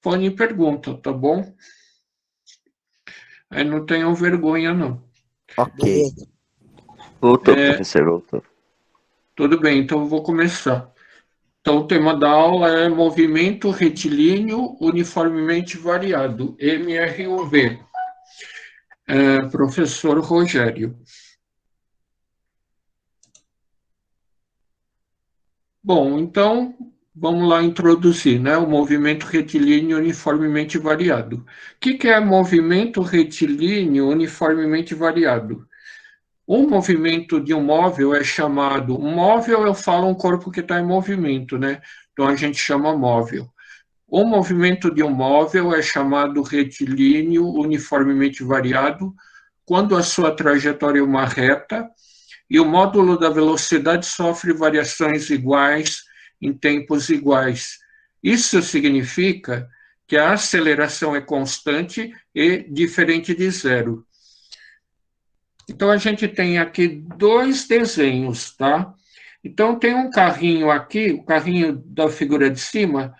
Fone e pergunta, tá bom? Aí não tenham vergonha, não. Ok. Beleza. Voltou, professor, voltou. Tudo bem, então eu vou começar. Então, o tema da aula é movimento retilíneo uniformemente variado, MRUV. Professor Rogério. Bom, então, vamos lá introduzir, né, o movimento retilíneo uniformemente variado. O que é movimento retilíneo uniformemente variado? O movimento de um móvel é chamado. Um móvel, eu falo um corpo que está em movimento, né? Então a gente chama móvel. O movimento de um móvel é chamado retilíneo uniformemente variado quando a sua trajetória é uma reta e o módulo da velocidade sofre variações iguais em tempos iguais. Isso significa que a aceleração é constante e diferente de zero. Então, a gente tem aqui dois desenhos, tá? Então, tem um carrinho aqui, o carrinho da figura de cima,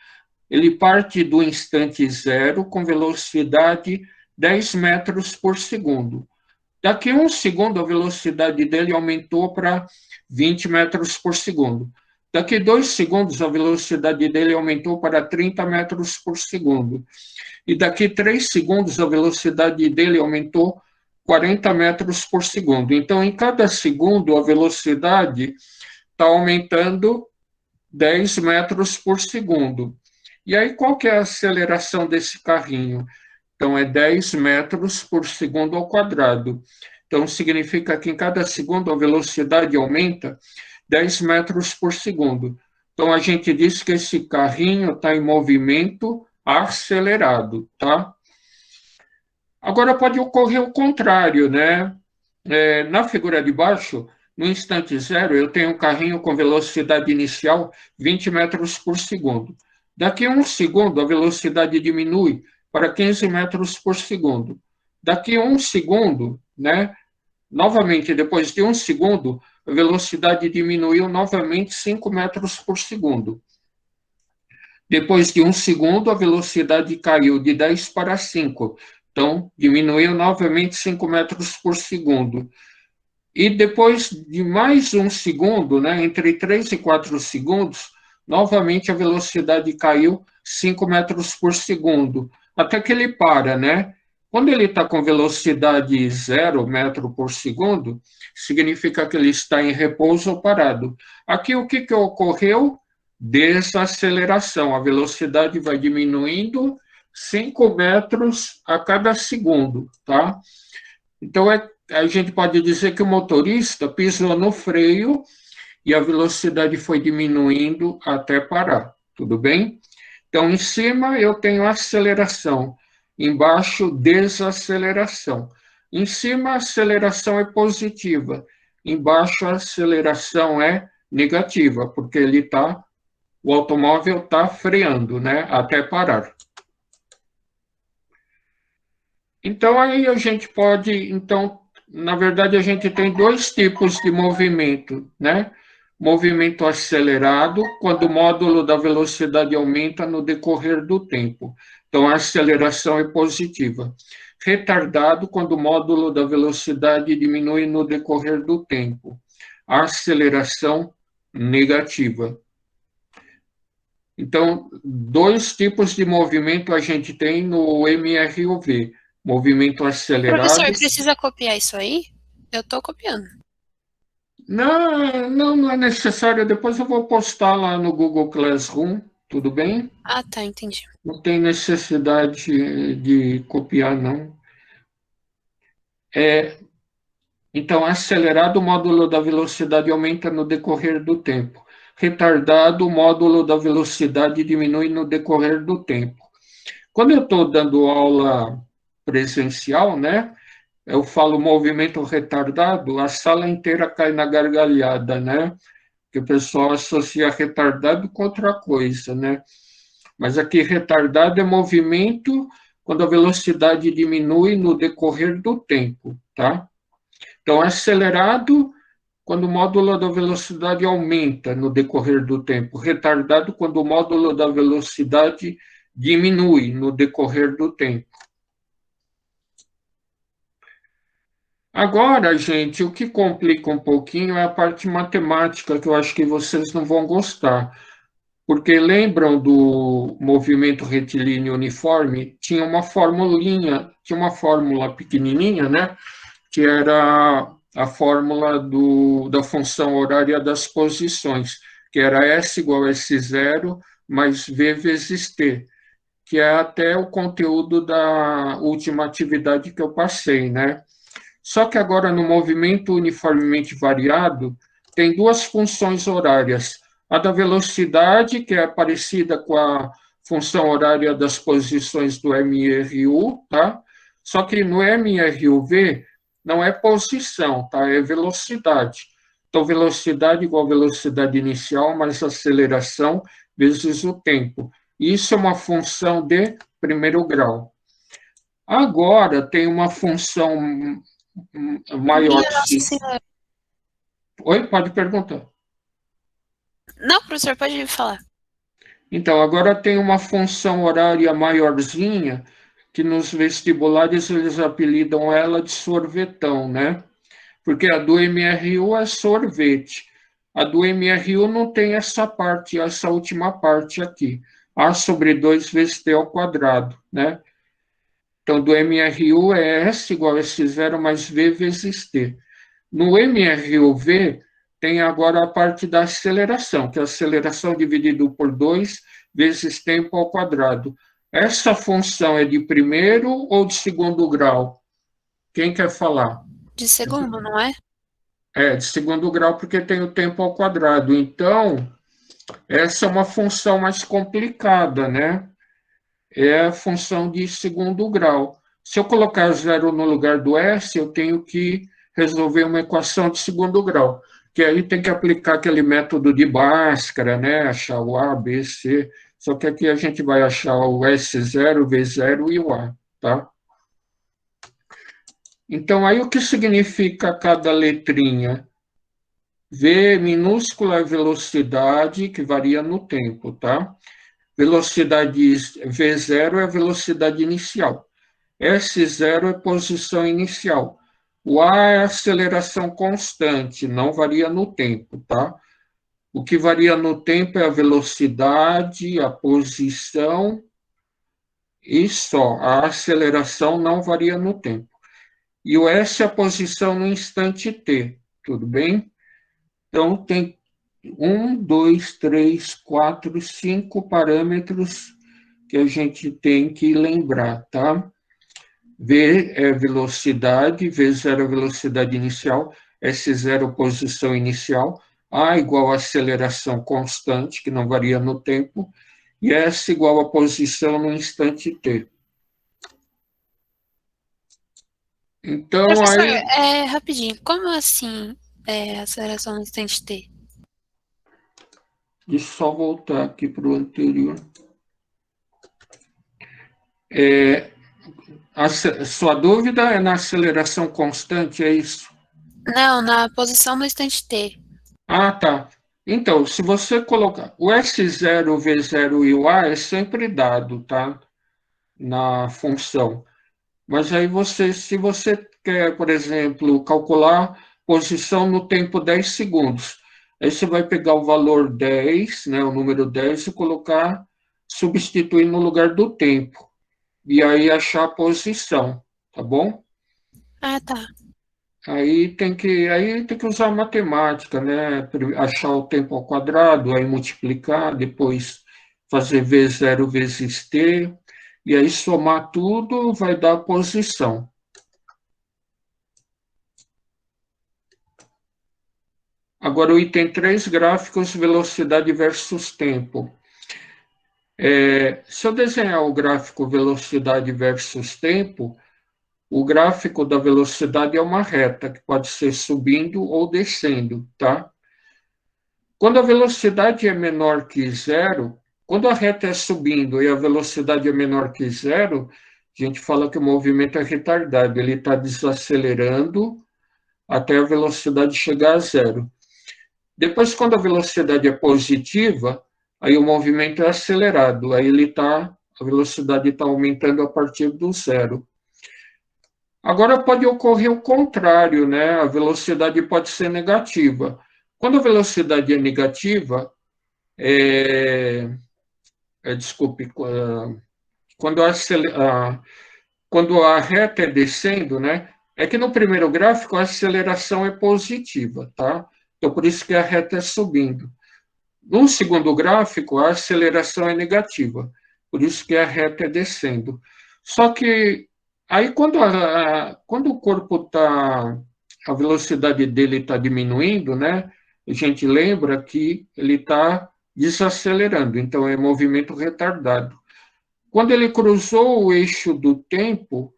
ele parte do instante zero com velocidade 10 metros por segundo. Daqui a um segundo, a velocidade dele aumentou para 20 metros por segundo. Daqui a 2 segundos, a velocidade dele aumentou para 30 metros por segundo. E daqui a 3 segundos, a velocidade dele aumentou 40 metros por segundo. Então, em cada segundo, a velocidade está aumentando 10 metros por segundo. E aí, qual que é a aceleração desse carrinho? Então, é 10 metros por segundo ao quadrado. Então, significa que em cada segundo a velocidade aumenta 10 metros por segundo. Então, a gente diz que esse carrinho está em movimento acelerado, tá? Agora, pode ocorrer o contrário, né? Na figura de baixo, no instante zero, eu tenho um carrinho com velocidade inicial 20 metros por segundo. Daqui a um segundo, a velocidade diminui para 15 metros por segundo. Daqui a um segundo, né? Novamente, depois de um segundo, a velocidade diminuiu novamente 5 metros por segundo. Depois de um segundo, a velocidade caiu de 10 para 5. Então, diminuiu novamente 5 metros por segundo. E depois de mais um segundo, né, entre 3 e 4 segundos, novamente a velocidade caiu 5 metros por segundo, até que ele para, né? Quando ele está com velocidade 0 metro por segundo, significa que ele está em repouso ou parado. Aqui o que ocorreu? Desaceleração. A velocidade vai diminuindo 5 metros a cada segundo, tá? Então, a gente pode dizer que o motorista pisou no freio e a velocidade foi diminuindo até parar, tudo bem? Então, em cima eu tenho aceleração, embaixo desaceleração. Em cima a aceleração é positiva, embaixo a aceleração é negativa, porque o automóvel está freando, né, até parar. Então, aí a gente pode, então, na verdade, a gente tem dois tipos de movimento, né? Movimento acelerado, quando o módulo da velocidade aumenta no decorrer do tempo. Então, a aceleração é positiva. Retardado, quando o módulo da velocidade diminui no decorrer do tempo. A aceleração negativa. Então, dois tipos de movimento a gente tem no MRUV. Movimento Professor, acelerado. precisa copiar isso aí? Eu tô copiando. Não, não é necessário. Depois eu vou postar lá no Google Classroom, tudo bem? Ah, tá, entendi. Não tem necessidade de copiar, não. Então, acelerado, o módulo da velocidade aumenta no decorrer do tempo. Retardado, o módulo da velocidade diminui no decorrer do tempo. Quando eu estou dando aula presencial, né? Eu falo movimento retardado, a sala inteira cai na gargalhada, né? Que o pessoal associa retardado com outra coisa, né? Mas aqui retardado é movimento quando a velocidade diminui no decorrer do tempo, tá? Então, acelerado quando o módulo da velocidade aumenta no decorrer do tempo, retardado quando o módulo da velocidade diminui no decorrer do tempo. Agora, gente, o que complica um pouquinho é a parte matemática, que eu acho que vocês não vão gostar. Porque lembram do movimento retilíneo uniforme? Tinha uma formulinha, tinha uma fórmula pequenininha, né? Que era a fórmula da função horária das posições, que era S igual a S0 mais V vezes T, que é até o conteúdo da última atividade que eu passei, né? Só que agora no movimento uniformemente variado, tem duas funções horárias. A da velocidade, que é parecida com a função horária das posições do MRU, tá? Só que no MRUV não é posição, tá? É velocidade. Então, velocidade igual a velocidade inicial mais aceleração vezes o tempo. Isso é uma função de primeiro grau. Agora tem uma função maior. Minha Nossa Senhora. Oi, pode perguntar. Não, professor, pode falar. Então, agora tem uma função horária maiorzinha, que nos vestibulares eles apelidam ela de sorvetão, né? Porque a do MRU é sorvete. A do MRU não tem essa parte, essa última parte aqui. A sobre 2 vezes T ao quadrado, né? Então, do MRU é S igual a S0 mais V vezes T. No MRUV, tem agora a parte da aceleração, que é a aceleração dividido por 2 vezes tempo ao quadrado. Essa função é de primeiro ou de segundo grau? Quem quer falar? De segundo, não é? É, de segundo grau, porque tem o tempo ao quadrado. Então, essa é uma função mais complicada, né? É a função de segundo grau. Se eu colocar zero no lugar do S, eu tenho que resolver uma equação de segundo grau, que aí tem que aplicar aquele método de Bhaskara, né? Achar o A, B, C. Só que aqui a gente vai achar o S0, V0 e o A, tá? Então, aí o que significa cada letrinha? V minúscula é velocidade, que varia no tempo, tá? Velocidade V0 é a velocidade inicial. S0 é posição inicial. O A é aceleração constante, não varia no tempo, tá? O que varia no tempo é a velocidade, a posição e só. A aceleração não varia no tempo. E o S é a posição no instante T, tudo bem? Então, tem 1, 2, 3, 4, 5 parâmetros que a gente tem que lembrar, tá? V é velocidade, V0 é velocidade inicial, S0 posição inicial, A igual a aceleração constante, que não varia no tempo, e S igual a posição no instante T. Então, Professor, aí, rapidinho, como assim aceleração no instante T? deixa eu só voltar aqui para o anterior. Sua dúvida é na aceleração constante, é isso? Não, na posição no instante T. Ah, tá. Então, se você colocar o S0, o V0 e o A é sempre dado, tá? Na função. Mas aí se você quer, por exemplo, calcular posição no tempo 10 segundos, aí você vai pegar o valor 10, né, o número 10 e colocar, substituir no lugar do tempo. E aí achar a posição, tá bom? Ah, tá. Aí tem que usar matemática, né? Achar o tempo ao quadrado, aí multiplicar, depois fazer V0 vezes T, e aí somar tudo vai dar a posição. Agora o item 3, gráficos, velocidade versus tempo. Se eu desenhar o gráfico velocidade versus tempo, o gráfico da velocidade é uma reta, que pode ser subindo ou descendo, tá? Quando a velocidade é menor que zero, quando a reta é subindo e a velocidade é menor que zero, a gente fala que o movimento é retardado, ele está desacelerando até a velocidade chegar a zero. Depois, quando a velocidade é positiva, aí o movimento é acelerado, aí ele está a velocidade está aumentando a partir do zero. Agora pode ocorrer o contrário, né? A velocidade pode ser negativa. Quando a velocidade é negativa, desculpe, quando a reta é descendo, né? É que no primeiro gráfico a aceleração é positiva, tá? Então por isso que a reta é subindo. No segundo gráfico, a aceleração é negativa, por isso que a reta é descendo. Só que aí quando o corpo está, a velocidade dele está diminuindo, né? A gente lembra que ele está desacelerando, então é movimento retardado. Quando ele cruzou o eixo do tempo,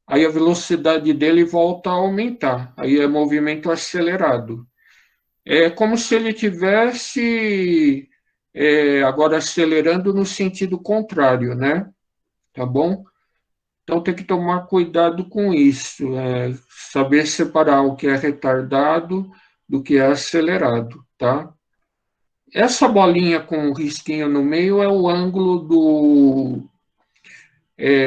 aí a velocidade dele volta a aumentar, aí é movimento acelerado. É como se ele tivesse agora acelerando no sentido contrário, né? Tá bom? Então tem que tomar cuidado com isso, saber separar o que é retardado do que é acelerado, tá? Essa bolinha com um risquinho no meio é o ângulo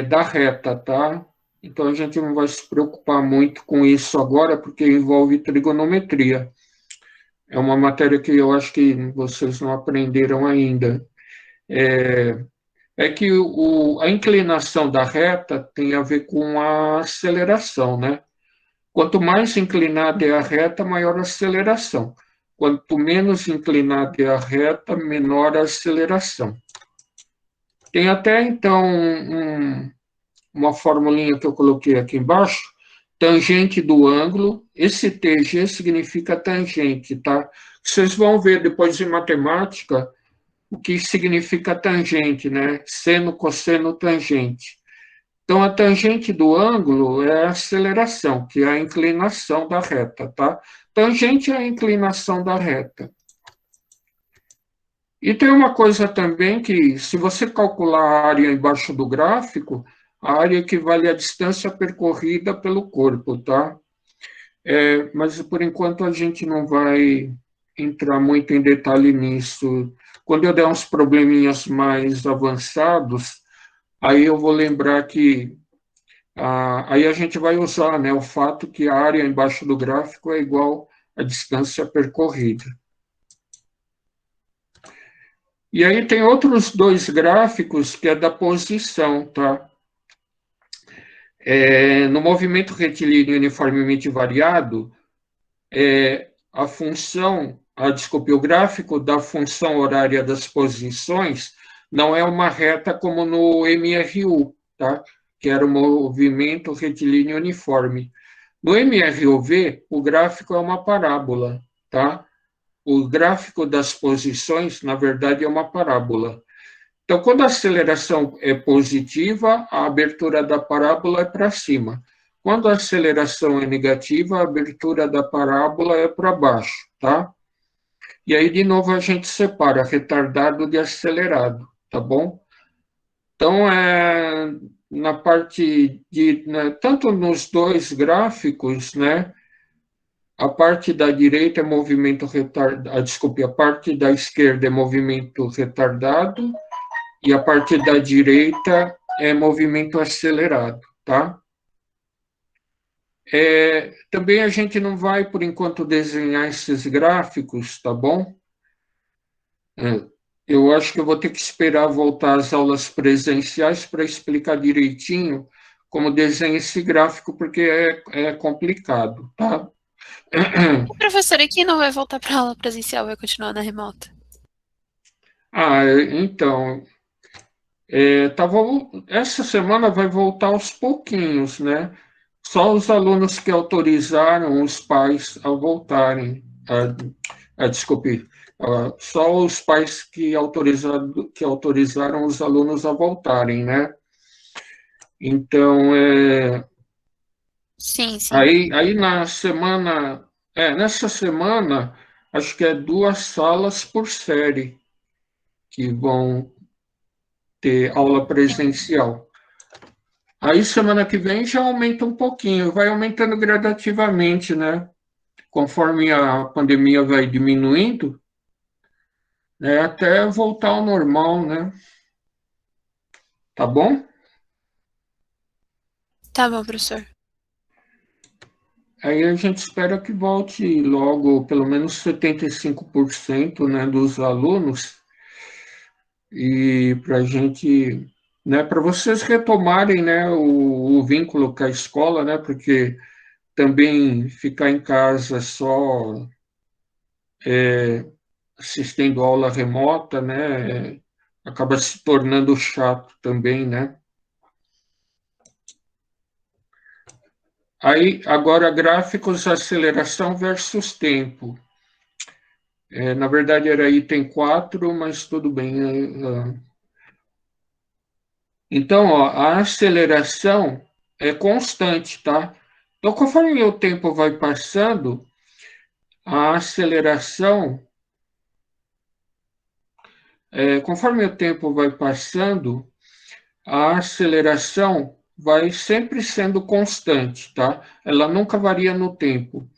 da reta, tá? Então a gente não vai se preocupar muito com isso agora, porque envolve trigonometria. É uma matéria que eu acho que vocês não aprenderam ainda. É que a inclinação da reta tem a ver com a aceleração, né? Quanto mais inclinada é a reta, maior a aceleração. Quanto menos inclinada é a reta, menor a aceleração. Tem até, então, uma formulinha que eu coloquei aqui embaixo, tangente do ângulo. Esse TG significa tangente, tá? Vocês vão ver depois em matemática o que significa tangente, né? Seno, cosseno, tangente. Então, a tangente do ângulo é a aceleração, que é a inclinação da reta, tá? Tangente é a inclinação da reta. E tem uma coisa também que, se você calcular a área embaixo do gráfico, a área equivale à distância percorrida pelo corpo, tá? Mas, por enquanto, a gente não vai entrar muito em detalhe nisso. Quando eu der uns probleminhas mais avançados, aí eu vou lembrar que aí a gente vai usar, né, o fato que a área embaixo do gráfico é igual à distância percorrida. E aí tem outros dois gráficos que é da posição, tá? No movimento retilíneo uniformemente variado, desculpe, o gráfico da função horária das posições não é uma reta como no MRU, tá? Que era o movimento retilíneo uniforme. No MRUV, o gráfico é uma parábola, tá? O gráfico das posições, na verdade, é uma parábola. Então, quando a aceleração é positiva, a abertura da parábola é para cima. Quando a aceleração é negativa, a abertura da parábola é para baixo, tá? E aí, de novo, a gente separa retardado de acelerado, tá bom? Então, na parte tanto nos dois gráficos, né? A parte da direita é movimento retardado, desculpe, a parte da esquerda é movimento retardado e a parte da direita é movimento acelerado, tá? Também a gente não vai, por enquanto, desenhar esses gráficos, tá bom? Eu acho que eu vou ter que esperar voltar às aulas presenciais para explicar direitinho como desenha esse gráfico, porque é complicado, tá? O professor aqui não vai voltar para a aula presencial, vai continuar na remota. Então, essa semana vai voltar aos pouquinhos, né? Só os alunos que autorizaram os pais a voltarem. Desculpe, só os pais que autorizaram os alunos a voltarem, né? Então, Sim, sim. aí nessa semana, acho que é 2 salas por série que vão ter aula presencial. Aí, semana que vem, já aumenta um pouquinho, vai aumentando gradativamente, né? Conforme a pandemia vai diminuindo, né? Até voltar ao normal, né? Tá bom? Tá bom, professor. Aí a gente espera que volte logo pelo menos 75%, né, dos alunos, e para a gente, né, para vocês retomarem, né, o vínculo com a escola, né, porque também ficar em casa só assistindo aula remota, né, acaba se tornando chato também, né? Aí, agora, gráficos, aceleração versus tempo. Na verdade, era item 4, mas tudo bem. Então, ó, a aceleração é constante, tá? Então, conforme o tempo vai passando, a aceleração, conforme o tempo vai passando, a aceleração vai sempre sendo constante, tá? Ela nunca varia no tempo.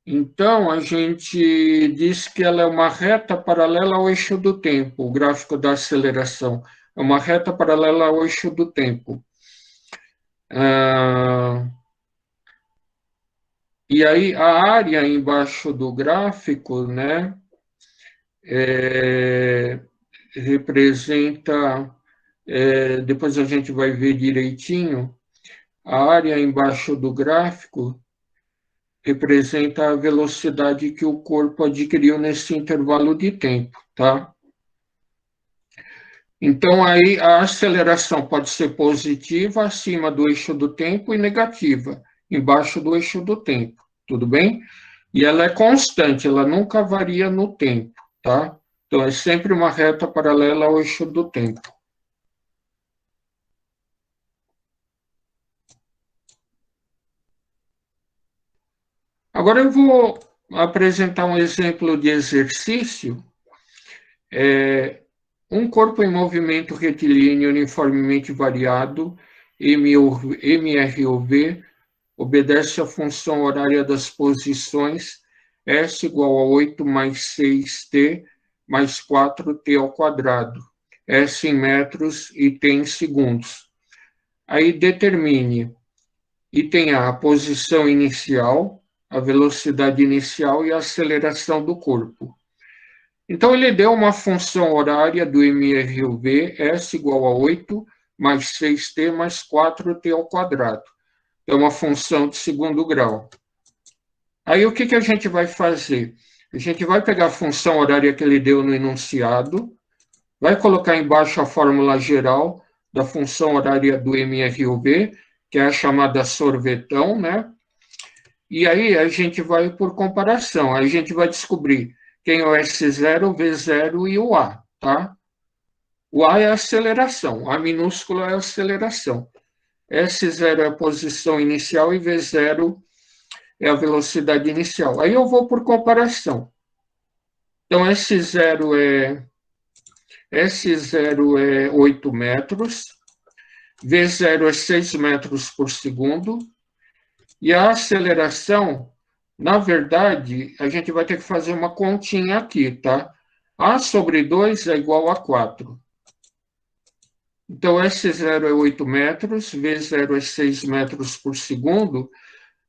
Então, a gente diz que ela é uma reta paralela ao eixo do tempo, o gráfico da aceleração. É uma reta paralela ao eixo do tempo. E aí, a área embaixo do gráfico, né, é, representa, depois a gente vai ver direitinho, a área embaixo do gráfico representa a velocidade que o corpo adquiriu nesse intervalo de tempo, tá? Então, aí a aceleração pode ser positiva acima do eixo do tempo e negativa embaixo do eixo do tempo, tudo bem? E ela é constante, ela nunca varia no tempo, tá? Então, é sempre uma reta paralela ao eixo do tempo. Agora eu vou apresentar um exemplo de exercício. Um corpo em movimento retilíneo uniformemente variado, MROV, obedece à função horária das posições S igual a 8 mais 6t mais 4t ao quadrado, S em metros e t em segundos. Aí determine item A, a posição inicial, a velocidade inicial e a aceleração do corpo. Então, ele deu uma função horária do MRUV, S igual a 8 mais 6t mais 4t ao quadrado. É uma função de segundo grau. Aí, o que a gente vai fazer? A gente vai pegar a função horária que ele deu no enunciado, vai colocar embaixo a fórmula geral da função horária do MRUV, que é a chamada sorvetão, né? E aí a gente vai por comparação, a gente vai descobrir quem é o S0, o V0 e o A, tá? O A é a aceleração, A minúscula é a aceleração. S0 é a posição inicial e V0 é a velocidade inicial. Aí eu vou por comparação. Então, S0 é 8 metros, V0 é 6 metros por segundo, e a aceleração, na verdade, a gente vai ter que fazer uma continha aqui, tá? A sobre 2 é igual a 4. Então, S0 é 8 metros, V0 é 6 metros por segundo.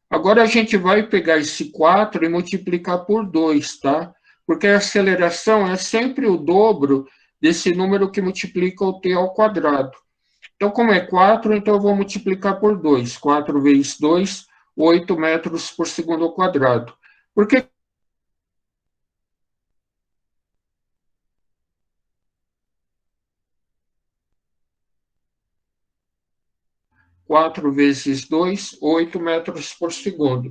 Agora, a gente vai pegar esse 4 e multiplicar por 2, tá? Porque a aceleração é sempre o dobro desse número que multiplica o t ao quadrado. Então, como é 4, então eu vou multiplicar por 2. 4 vezes 2, 8 metros por segundo ao quadrado. Por que 4 vezes 2, 8 metros por segundo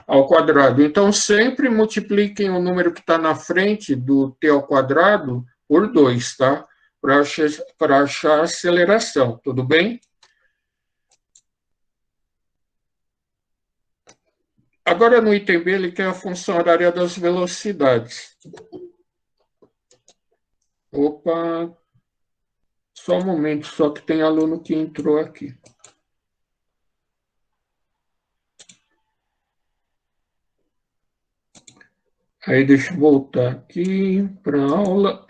ao quadrado? Então, sempre multipliquem o número que está na frente do t ao quadrado por 2, tá? Para achar a aceleração, tudo bem? Agora, no item B, ele quer a função horária das velocidades. Opa, só um momento, só que tem aluno que entrou aqui. Aí, deixa eu voltar aqui para a aula.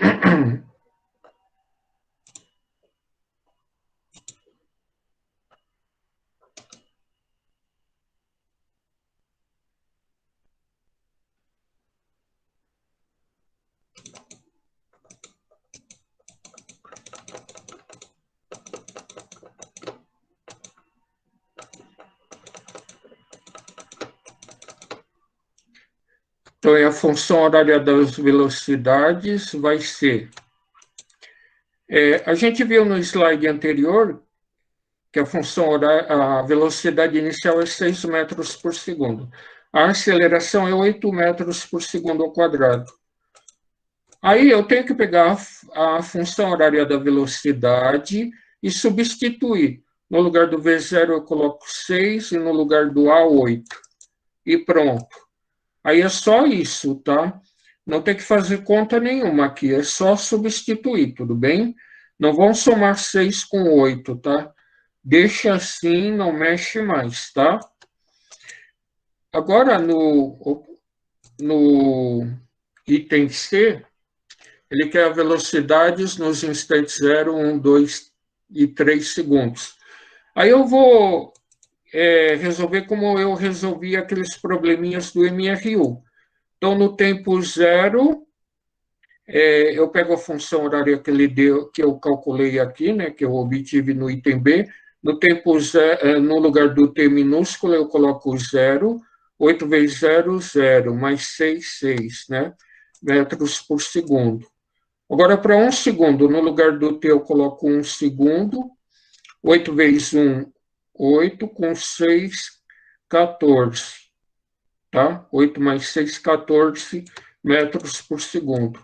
Então, a função horária das velocidades vai ser... a gente viu no slide anterior que a função horária, a velocidade inicial é 6 metros por segundo. A aceleração é 8 metros por segundo ao quadrado. Aí eu tenho que pegar a função horária da velocidade e substituir. No lugar do V0 eu coloco 6 e no lugar do A, 8. E pronto. Aí é só isso, tá? Não tem que fazer conta nenhuma aqui, é só substituir, tudo bem? Não vão somar 6 com 8, tá? Deixa assim, não mexe mais, tá? Agora, no item C, ele quer velocidades nos instantes 0, 1, 2 e 3 segundos. Aí eu vou resolver como eu resolvi aqueles probleminhas do MRU. Então, no tempo 0, eu pego a função horária que ele deu, que eu calculei aqui, né, que eu obtive no item B. No tempo zero, no lugar do T minúsculo, eu coloco 0. 8 vezes 0, 0, mais 6, 6, né, metros por segundo. Agora, para 1 segundo, no lugar do T, eu coloco 1 segundo. 8 vezes 1, 8, com 6, 14. Tá? 8 mais 6, 14 metros por segundo.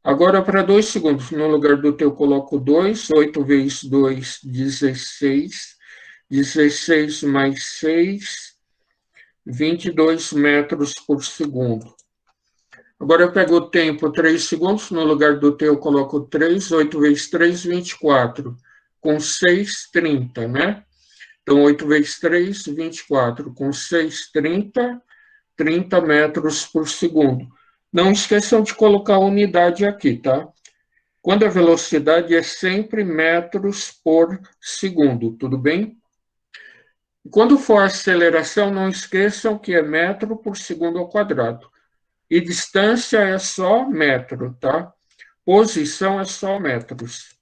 Agora, para 2 segundos, no lugar do T, eu coloco 2. 8 vezes 2, 16. 16 mais 6, 22 metros por segundo. Agora eu pego o tempo 3 segundos, no lugar do T eu coloco 3, 8 vezes 3, 24, com 6, 30, né? Então, 8 vezes 3, 24, com 6, 30, 30 metros por segundo. Não esqueçam de colocar a unidade aqui, tá? Quando a velocidade é sempre metros por segundo, tudo bem? Quando for a aceleração, não esqueçam que é metro por segundo ao quadrado. E distância é só metro, tá? Posição é só metros.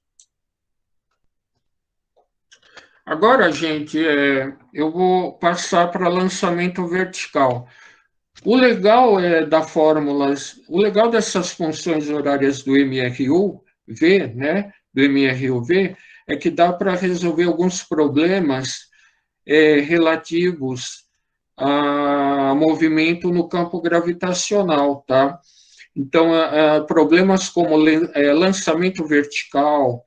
Agora, gente, eu vou passar para lançamento vertical. O legal da fórmulas, o legal dessas funções horárias do MRU-V, né, do MRU-V, é que dá para resolver alguns problemas relativos a movimento no campo gravitacional, tá? Então, problemas como lançamento vertical,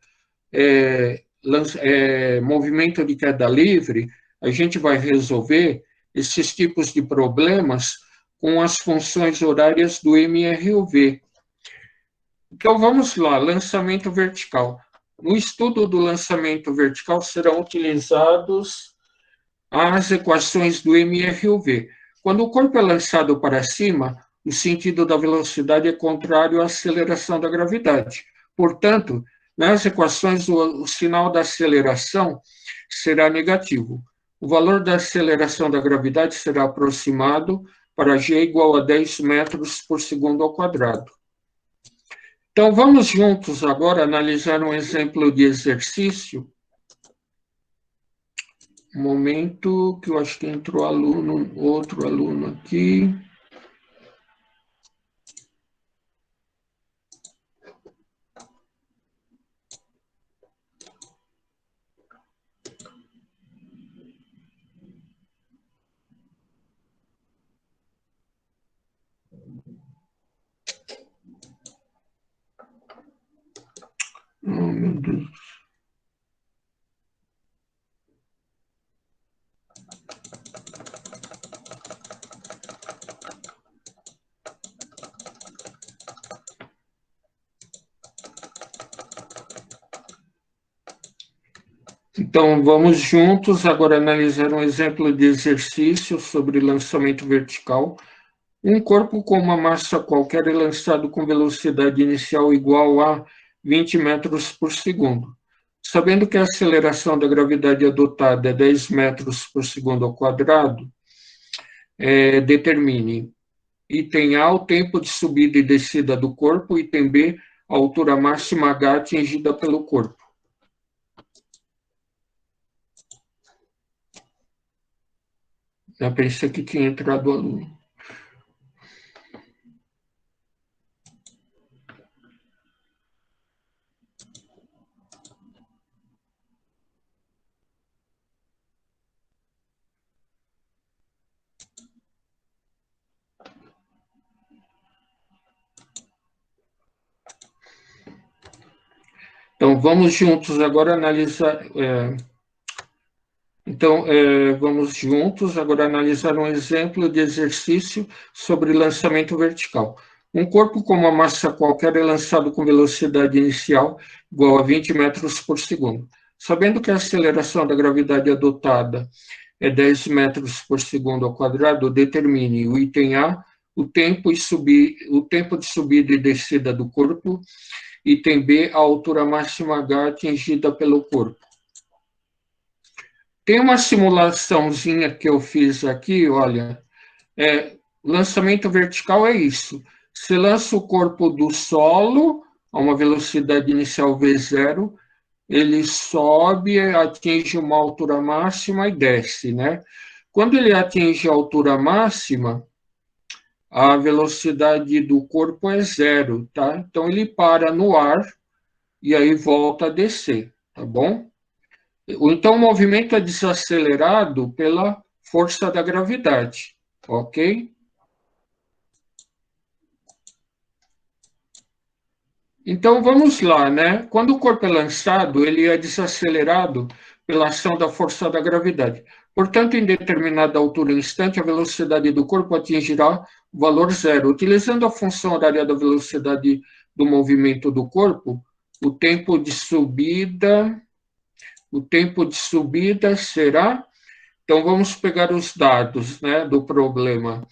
movimento de queda livre, a gente vai resolver esses tipos de problemas com as funções horárias do MRUV. Então, vamos lá, lançamento vertical. No estudo do lançamento vertical serão utilizados as equações do MRUV. Quando o corpo é lançado para cima, o sentido da velocidade é contrário à aceleração da gravidade. Portanto, nas equações, o sinal da aceleração será negativo. O valor da aceleração da gravidade será aproximado para g igual a 10 metros por segundo ao quadrado. Então, vamos juntos agora analisar um exemplo de exercício. Um momento que eu acho que entrou outro aluno aqui. Oh, meu Deus. Então, vamos juntos agora analisar um exemplo de exercício sobre lançamento vertical. Um corpo com uma massa qualquer é lançado com velocidade inicial igual a 20 metros por segundo. Sabendo que a aceleração da gravidade adotada é 10 metros por segundo ao quadrado, determine item A, o tempo de subida e descida do corpo, item B, a altura máxima H atingida pelo corpo. Já pensei que tinha entrado o aluno. Então, vamos juntos agora analisar... vamos juntos agora analisar um exemplo de exercício sobre lançamento vertical. Um corpo com uma massa qualquer é lançado com velocidade inicial igual a 20 metros por segundo. Sabendo que a aceleração da gravidade adotada é 10 metros por segundo ao quadrado, determine o item A, o tempo de subida e descida do corpo, item B, a altura máxima H atingida pelo corpo. Tem uma simulaçãozinha que eu fiz aqui, olha, lançamento vertical é isso. Você lança o corpo do solo a uma velocidade inicial V0, ele sobe, atinge uma altura máxima e desce, né? Quando ele atinge a altura máxima, a velocidade do corpo é 0, tá? Então ele para no ar e aí volta a descer, tá bom? Então o movimento é desacelerado pela força da gravidade, ok? Então, vamos lá, né? Quando o corpo é lançado, ele é desacelerado pela ação da força da gravidade. Portanto, em determinada altura e instante, a velocidade do corpo atingirá o valor zero. Utilizando a função horária da velocidade do movimento do corpo, o tempo de subida será... Então, vamos pegar os dados, né, do problema.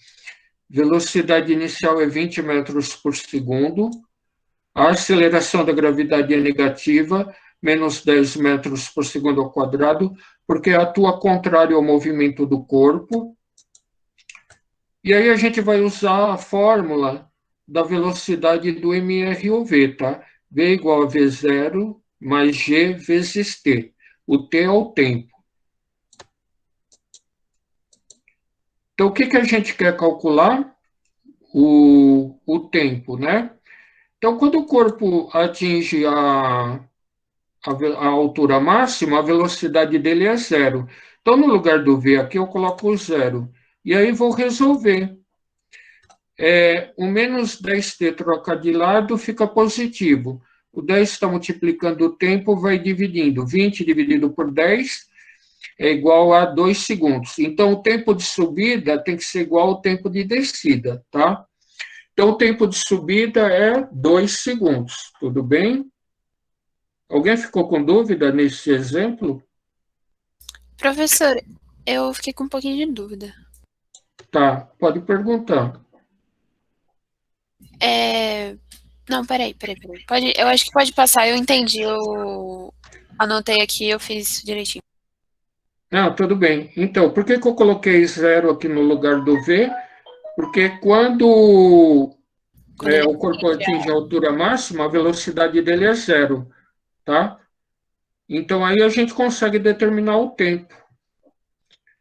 Velocidade inicial é 20 metros por segundo. A aceleração da gravidade é negativa, menos 10 metros por segundo ao quadrado, porque atua contrário ao movimento do corpo. E aí a gente vai usar a fórmula da velocidade do mROV, tá? V igual a V0 mais G vezes T. O T é o tempo. Então, o que a gente quer calcular? O tempo, né? Então, quando o corpo atinge a altura máxima, a velocidade dele é zero. Então, no lugar do V aqui, eu coloco o zero. E aí vou resolver. O menos 10t troca de lado, fica positivo. O 10 está multiplicando o tempo, vai dividindo. 20 dividido por 10 é igual a 2 segundos. Então, o tempo de subida tem que ser igual ao tempo de descida, tá? Então, o tempo de subida é 2 segundos, tudo bem? Alguém ficou com dúvida nesse exemplo? Professor, eu fiquei com um pouquinho de dúvida. Tá, pode perguntar. Não, peraí. Eu acho que pode passar, eu entendi, eu anotei aqui, eu fiz direitinho. Não, tudo bem. Então, por que eu coloquei zero aqui no lugar do V? Porque quando o corpo atinge a altura máxima, a velocidade dele é zero, tá? Então, aí a gente consegue determinar o tempo.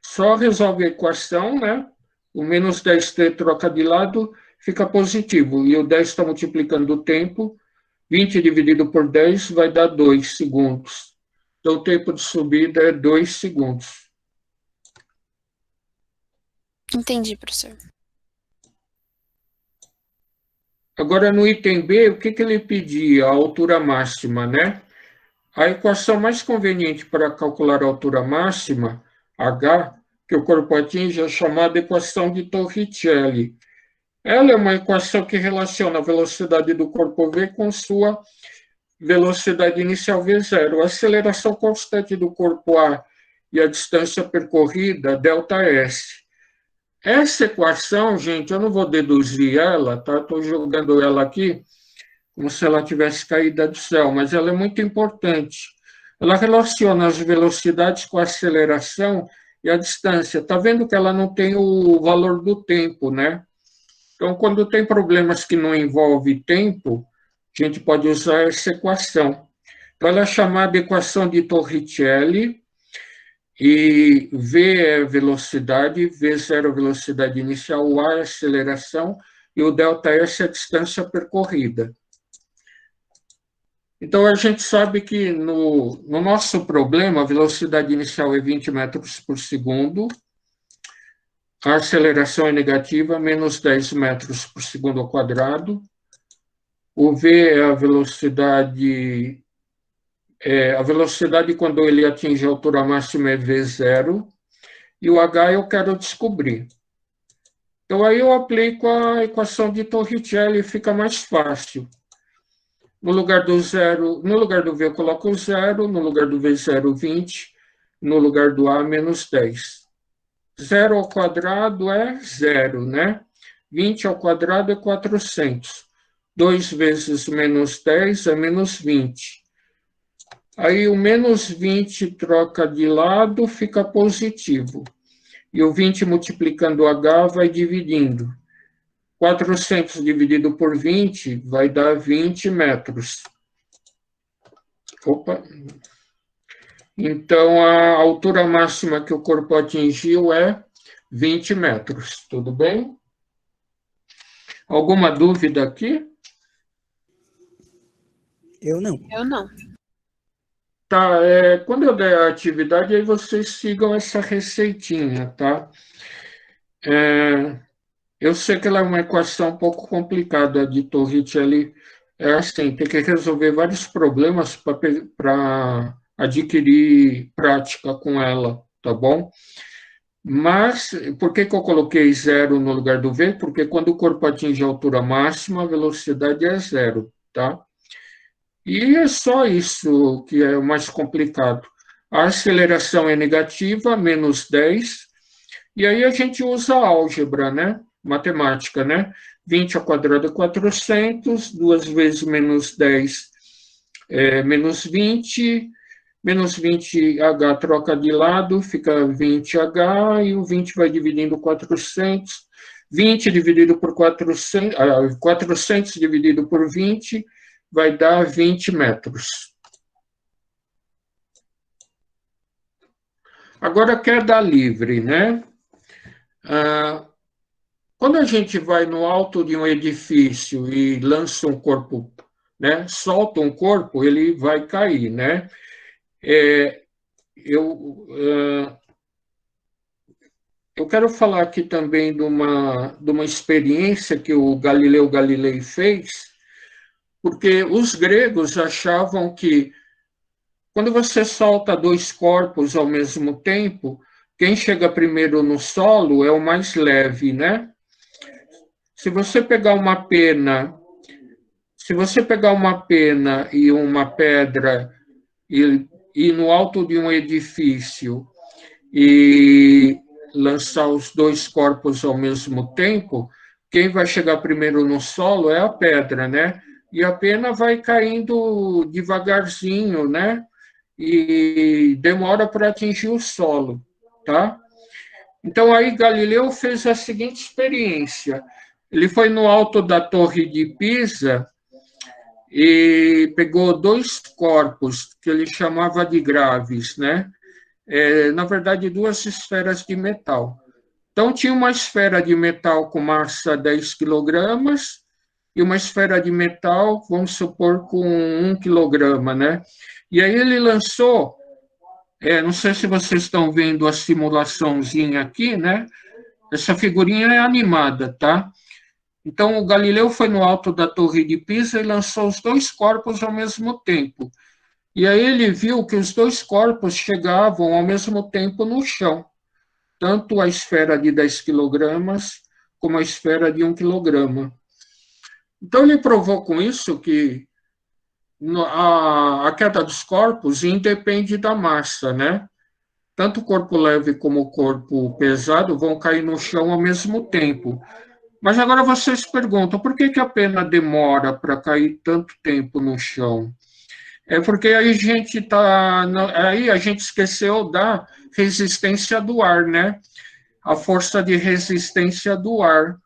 Só resolve a equação, né? O menos 10t troca de lado, fica positivo. E o 10 está multiplicando o tempo. 20 dividido por 10 vai dar 2 segundos. Então, o tempo de subida é 2 segundos. Entendi, professor. Agora, no item B, o que ele pedia? A altura máxima, né? A equação mais conveniente para calcular a altura máxima, H, que o corpo atinge, é chamada equação de Torricelli. Ela é uma equação que relaciona a velocidade do corpo V com sua velocidade inicial V0, a aceleração constante do corpo A e a distância percorrida, ΔS. Essa equação, gente, eu não vou deduzir ela, tá? Estou jogando ela aqui como se ela tivesse caído do céu, mas ela é muito importante. Ela relaciona as velocidades com a aceleração e a distância. Está vendo que ela não tem o valor do tempo, né? Então, quando tem problemas que não envolvem tempo, a gente pode usar essa equação. Então, ela é chamada equação de Torricelli, e V é velocidade, V0 é velocidade inicial, o A é aceleração, e o ΔS é a distância percorrida. Então, a gente sabe que no nosso problema, a velocidade inicial é 20 metros por segundo, a aceleração é negativa, menos 10 metros por segundo ao quadrado. O V é a velocidade a velocidade quando ele atinge a altura máxima é V0, e o H eu quero descobrir. Então, aí eu aplico a equação de Torricelli e fica mais fácil. No lugar do zero, no lugar do V eu coloco 0, no lugar do V0, 20, no lugar do A, menos 10. 0 ao quadrado é 0, né? 20 ao quadrado é 400. 2 vezes menos 10 é menos 20. Aí o menos 20 troca de lado, fica positivo. E o 20 multiplicando o H vai dividindo. 400 dividido por 20 vai dar 20 metros. Opa! Então, a altura máxima que o corpo atingiu é 20 metros. Tudo bem? Alguma dúvida aqui? Eu não. Eu não. Tá, quando eu der a atividade, aí vocês sigam essa receitinha, tá? Eu sei que ela é uma equação um pouco complicada de Torricelli. É assim, tem que resolver vários problemas para adquirir prática com ela, tá bom? Mas, por que eu coloquei 0 no lugar do V? Porque quando o corpo atinge a altura máxima, a velocidade é 0, tá? E é só isso que é o mais complicado. A aceleração é negativa, menos 10, e aí a gente usa a álgebra, né? Matemática, né? 20 ao quadrado é 400, 2 vezes menos 10 é menos 20, menos 20H troca de lado, fica 20H, e o 20 vai dividindo 400. 20 dividido por 400, 400 dividido por 20 vai dar 20 metros. Agora, queda livre, né? Quando a gente vai no alto de um edifício e lança um corpo, né? Solta um corpo, ele vai cair, né? Eu quero falar aqui também de uma experiência que o Galileu Galilei fez, porque os gregos achavam que quando você solta dois corpos ao mesmo tempo, quem chega primeiro no solo é o mais leve, né? Se você pegar uma pena e uma pedra e no alto de um edifício e lançar os dois corpos ao mesmo tempo, quem vai chegar primeiro no solo é a pedra, né? E a pena vai caindo devagarzinho, né? E demora para atingir o solo, tá? Então, aí Galileu fez a seguinte experiência. Ele foi no alto da Torre de Pisa e pegou dois corpos, que ele chamava de graves, né? Na verdade, duas esferas de metal. Então, tinha uma esfera de metal com massa 10 quilogramas e uma esfera de metal, vamos supor, com 1 quilograma, né? E aí ele lançou, não sei se vocês estão vendo a simulaçãozinha aqui, né? Essa figurinha é animada, tá? Então, o Galileu foi no alto da Torre de Pisa e lançou os dois corpos ao mesmo tempo. E aí ele viu que os dois corpos chegavam ao mesmo tempo no chão, tanto a esfera de 10 quilogramas como a esfera de 1 quilograma. Então, ele provou com isso que a queda dos corpos independe da massa, né? Tanto o corpo leve como o corpo pesado vão cair no chão ao mesmo tempo. Mas agora vocês perguntam, por que a pena demora para cair tanto tempo no chão? É porque aí a gente esqueceu da resistência do ar, né? A força de resistência do ar.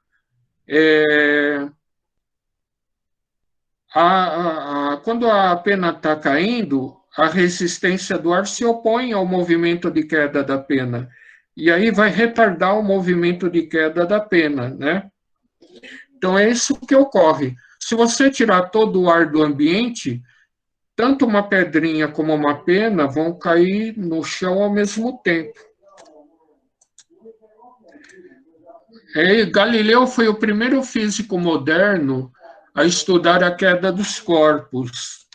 Quando a pena está caindo, a resistência do ar se opõe ao movimento de queda da pena. E aí vai retardar o movimento de queda da pena, né? Então, é isso que ocorre. Se você tirar todo o ar do ambiente, tanto uma pedrinha como uma pena vão cair no chão ao mesmo tempo. Galileu foi o primeiro físico moderno a estudar a queda dos corpos.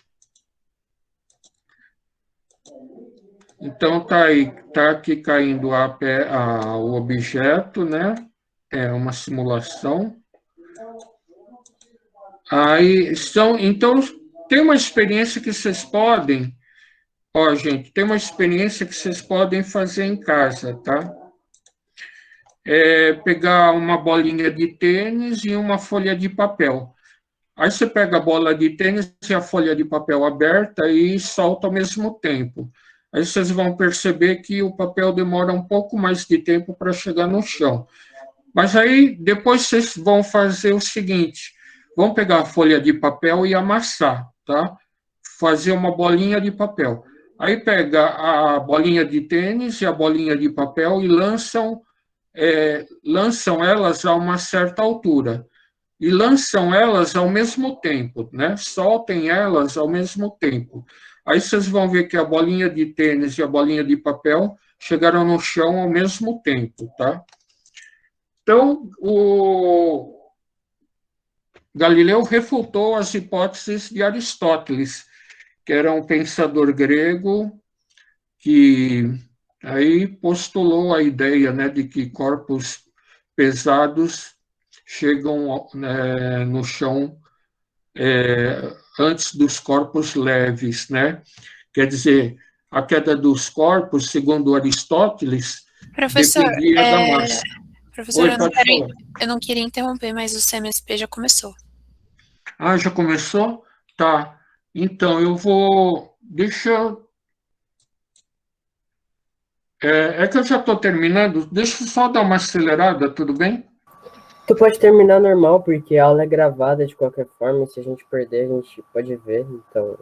Então, tá aí, tá aqui caindo o objeto, né? É uma simulação. Aí então, tem uma experiência que vocês podem, ó, gente, tem uma experiência que vocês podem fazer em casa, tá? É pegar uma bolinha de tênis e uma folha de papel. Aí você pega a bola de tênis e a folha de papel aberta e solta ao mesmo tempo. Aí vocês vão perceber que o papel demora um pouco mais de tempo para chegar no chão. Mas aí depois vocês vão fazer o seguinte: vão pegar a folha de papel e amassar, tá? Fazer uma bolinha de papel. Aí pega a bolinha de tênis e a bolinha de papel e lançam elas a uma certa altura e lançam elas ao mesmo tempo, né? Soltem elas ao mesmo tempo. Aí vocês vão ver que a bolinha de tênis e a bolinha de papel chegaram no chão ao mesmo tempo, tá? Então, o Galileu refutou as hipóteses de Aristóteles, que era um pensador grego que aí postulou a ideia, né, de que corpos pesados chegam, né, no chão antes dos corpos leves, né? Quer dizer, a queda dos corpos, segundo Aristóteles, Professor, dependia da massa. professor, Oi, pode falar. eu não queria interromper, mas o CMSP já começou. Ah, já começou? Tá. Então, eu vou. Deixa. É que eu já estou terminando. Deixa eu só dar uma acelerada, tudo bem? Tu pode terminar normal, porque a aula é gravada de qualquer forma, e se a gente perder, a gente pode ver, então...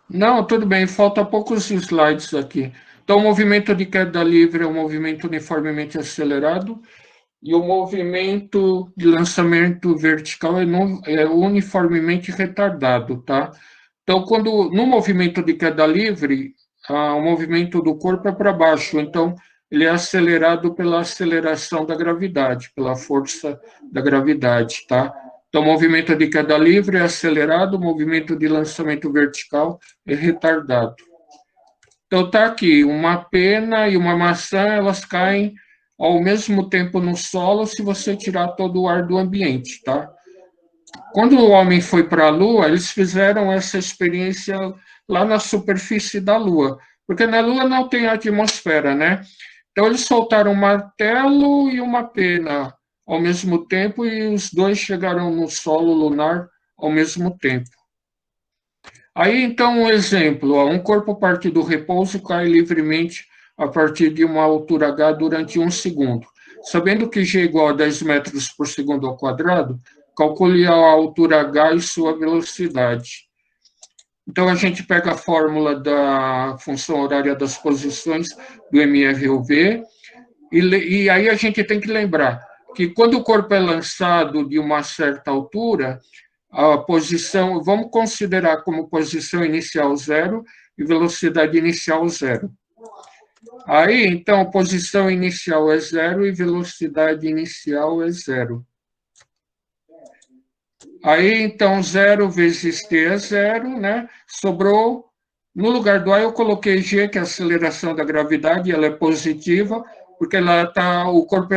Não, tudo bem, falta poucos slides aqui. Então, o movimento de queda livre é um movimento uniformemente acelerado, e o movimento de lançamento vertical é uniformemente retardado, tá? Então, no movimento de queda livre, o movimento do corpo é para baixo, então ele é acelerado pela aceleração da gravidade, pela força da gravidade, tá? Então, o movimento de queda livre é acelerado, o movimento de lançamento vertical é retardado. Então, tá aqui, uma pena e uma maçã, elas caem ao mesmo tempo no solo se você tirar todo o ar do ambiente, tá? Quando o homem foi para a Lua, eles fizeram essa experiência lá na superfície da Lua, porque na Lua não tem atmosfera, né? Então eles soltaram um martelo e uma pena ao mesmo tempo e os dois chegaram no solo lunar ao mesmo tempo. Aí então um exemplo, um corpo parte do repouso e cai livremente a partir de uma altura h durante 1 segundo. Sabendo que g é igual a 10 metros por segundo ao quadrado, calcule a altura h e sua velocidade. Então, a gente pega a fórmula da função horária das posições do MRUV, e aí a gente tem que lembrar que quando o corpo é lançado de uma certa altura, a posição, vamos considerar como posição inicial zero e velocidade inicial zero. Aí, então, posição inicial é zero e velocidade inicial é zero. Aí, então, 0 vezes t é zero, né? Sobrou, no lugar do A eu coloquei G, que é a aceleração da gravidade, ela é positiva, porque o corpo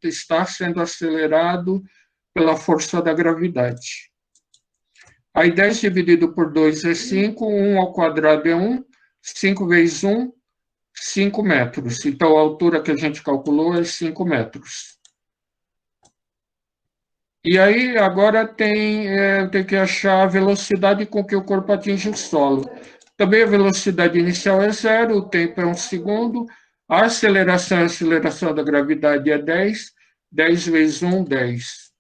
está sendo acelerado pela força da gravidade. Aí 10 dividido por 2 é 5, 1 ao quadrado é 1, 5 vezes 1, 5 metros. Então, a altura que a gente calculou é 5 metros. E aí, agora tem que achar a velocidade com que o corpo atinge o solo. Também a velocidade inicial é zero, o tempo é 1 segundo, a aceleração da gravidade é 10, 10 vezes 1, 10.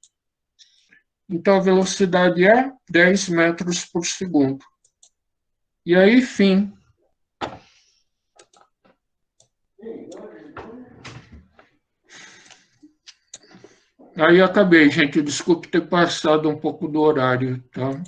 Então, a velocidade é 10 metros por segundo. E aí, fim. Aí acabei, gente. Desculpe ter passado um pouco do horário, tá?